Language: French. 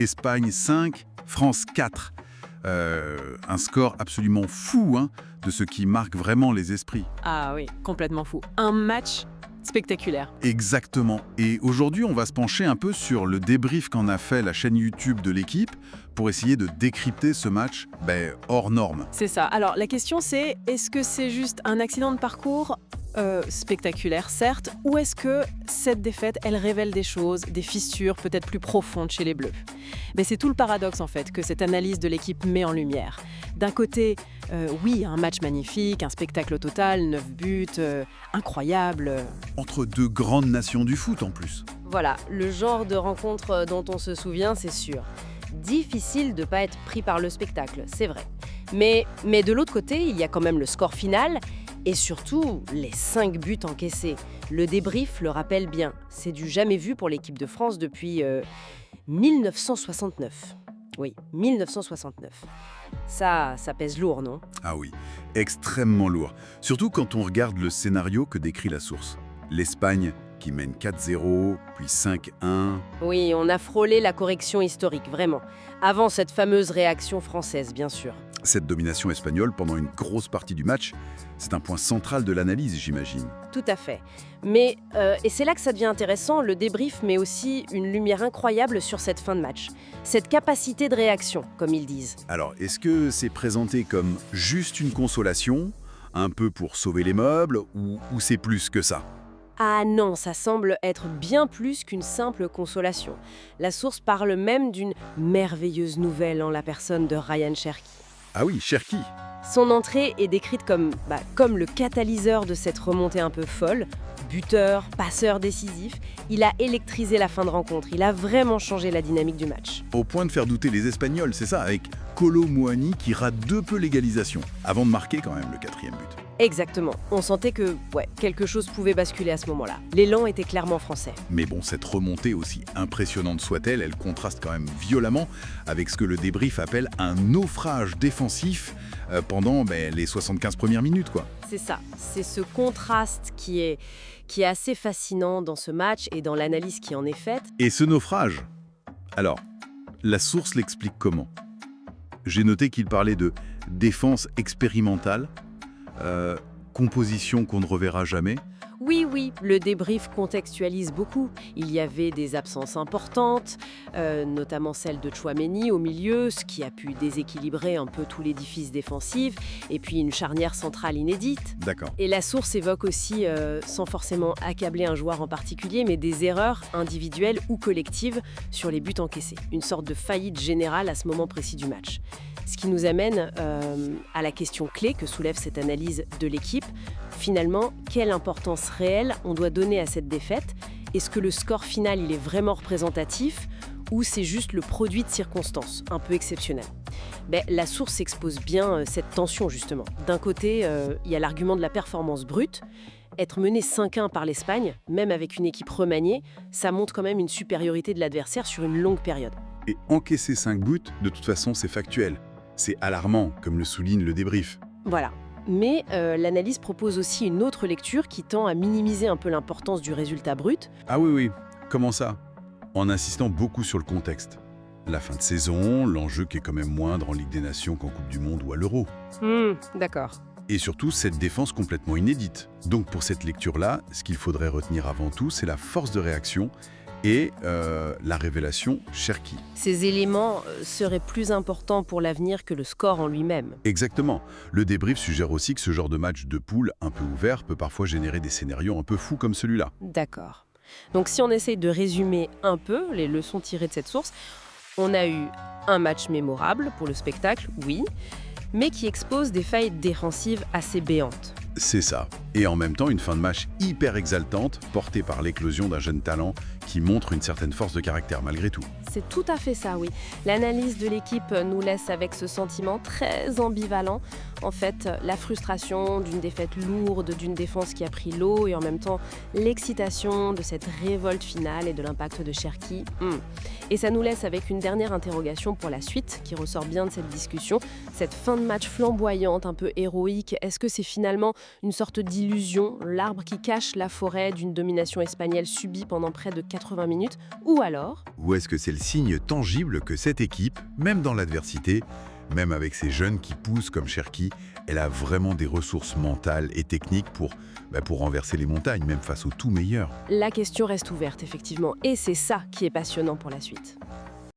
Espagne 5, France 4. Un score absolument fou, hein, de ce qui marque vraiment les esprits. Ah oui, complètement fou. Un match spectaculaire. Exactement. Et aujourd'hui, on va se pencher un peu sur le débrief qu'en a fait la chaîne YouTube de l'équipe pour essayer de décrypter ce match hors norme. C'est ça. Alors la question c'est, est-ce que c'est juste un accident de parcours spectaculaire, certes, ou est-ce que cette défaite, elle révèle des choses, des fissures peut-être plus profondes chez les Bleus? C'est tout le paradoxe en fait que cette analyse de l'équipe met en lumière. D'un côté, oui, un match magnifique, un spectacle total, 9 buts, incroyable. Entre deux grandes nations du foot en plus. Voilà, le genre de rencontre dont on se souvient, c'est sûr. Difficile de ne pas être pris par le spectacle, c'est vrai. Mais de l'autre côté, il y a quand même le score final et surtout les 5 buts encaissés. Le débrief le rappelle bien. C'est du jamais vu pour l'équipe de France depuis 1969. Oui, 1969. Ça pèse lourd, non? Ah oui, extrêmement lourd. Surtout quand on regarde le scénario que décrit la source. L'Espagne qui mène 4-0, puis 5-1. Oui, on a frôlé la correction historique, vraiment. Avant cette fameuse réaction française, bien sûr. Cette domination espagnole pendant une grosse partie du match, c'est un point central de l'analyse, j'imagine. Tout à fait. Mais, et c'est là que ça devient intéressant, le débrief met aussi une lumière incroyable sur cette fin de match. Cette capacité de réaction, comme ils disent. Alors, est-ce que c'est présenté comme juste une consolation, un peu pour sauver les meubles, ou c'est plus que ça? Ah non, ça semble être bien plus qu'une simple consolation. La source parle même d'une merveilleuse nouvelle en la personne de Ryan Cherki. Ah oui, Cherki. Son entrée est décrite comme le catalyseur de cette remontée un peu folle. Buteur, passeur décisif, il a électrisé la fin de rencontre. Il a vraiment changé la dynamique du match. Au point de faire douter les Espagnols, c'est ça, avec Kolo Muani qui rate de peu l'égalisation, avant de marquer quand même le 4e but. Exactement. On sentait que quelque chose pouvait basculer à ce moment-là. L'élan était clairement français. Mais bon, cette remontée, aussi impressionnante soit-elle, elle contraste quand même violemment avec ce que le débrief appelle un naufrage défensif pendant les 75 premières minutes, quoi. C'est ça. C'est ce contraste qui est assez fascinant dans ce match et dans l'analyse qui en est faite. Et ce naufrage, alors, la source l'explique comment? J'ai noté qu'il parlait de défense expérimentale, composition qu'on ne reverra jamais. Oui, le débrief contextualise beaucoup. Il y avait des absences importantes, notamment celle de Tchouaméni au milieu, ce qui a pu déséquilibrer un peu tout l'édifice défensif, et puis une charnière centrale inédite. D'accord. Et la source évoque aussi, sans forcément accabler un joueur en particulier, mais des erreurs individuelles ou collectives sur les buts encaissés. Une sorte de faillite générale à ce moment précis du match. Ce qui nous amène à la question clé que soulève cette analyse de l'équipe. Finalement, quelle importance réelle on doit donner à cette défaite? Est-ce que le score final il est vraiment représentatif ou c'est juste le produit de circonstances, un peu exceptionnel? La source expose bien cette tension justement. D'un côté, il y a l'argument de la performance brute. Être mené 5-1 par l'Espagne, même avec une équipe remaniée, ça montre quand même une supériorité de l'adversaire sur une longue période. Et encaisser 5 buts, de toute façon, c'est factuel. C'est alarmant, comme le souligne le débrief. Voilà. Mais l'analyse propose aussi une autre lecture qui tend à minimiser un peu l'importance du résultat brut. Ah oui, comment ça? En insistant beaucoup sur le contexte. La fin de saison, l'enjeu qui est quand même moindre en Ligue des Nations qu'en Coupe du Monde ou à l'Euro. D'accord. Et surtout, cette défense complètement inédite. Donc pour cette lecture-là, ce qu'il faudrait retenir avant tout, c'est la force de réaction et la révélation Cherki. Ces éléments seraient plus importants pour l'avenir que le score en lui-même. Exactement. Le débrief suggère aussi que ce genre de match de poule un peu ouvert peut parfois générer des scénarios un peu fous comme celui-là. D'accord. Donc si on essaye de résumer un peu les leçons tirées de cette source, on a eu un match mémorable pour le spectacle, oui, mais qui expose des failles défensives assez béantes. C'est ça. Et en même temps, une fin de match hyper exaltante, portée par l'éclosion d'un jeune talent qui montre une certaine force de caractère malgré tout. C'est tout à fait ça, oui. L'analyse de l'équipe nous laisse avec ce sentiment très ambivalent En fait, la frustration d'une défaite lourde, d'une défense qui a pris l'eau et en même temps l'excitation de cette révolte finale et de l'impact de Cherki. Et ça nous laisse avec une dernière interrogation pour la suite qui ressort bien de cette discussion. Cette fin de match flamboyante, un peu héroïque, est-ce que c'est finalement une sorte d'illusion, l'arbre qui cache la forêt d'une domination espagnole subie pendant près de 80 minutes, ou alors Ou est-ce que c'est le signe tangible que cette équipe, même dans l'adversité, même avec ces jeunes qui poussent comme Cherki, elle a vraiment des ressources mentales et techniques pour renverser les montagnes, même face aux tout meilleurs? la question reste ouverte effectivement, et c'est ça qui est passionnant pour la suite.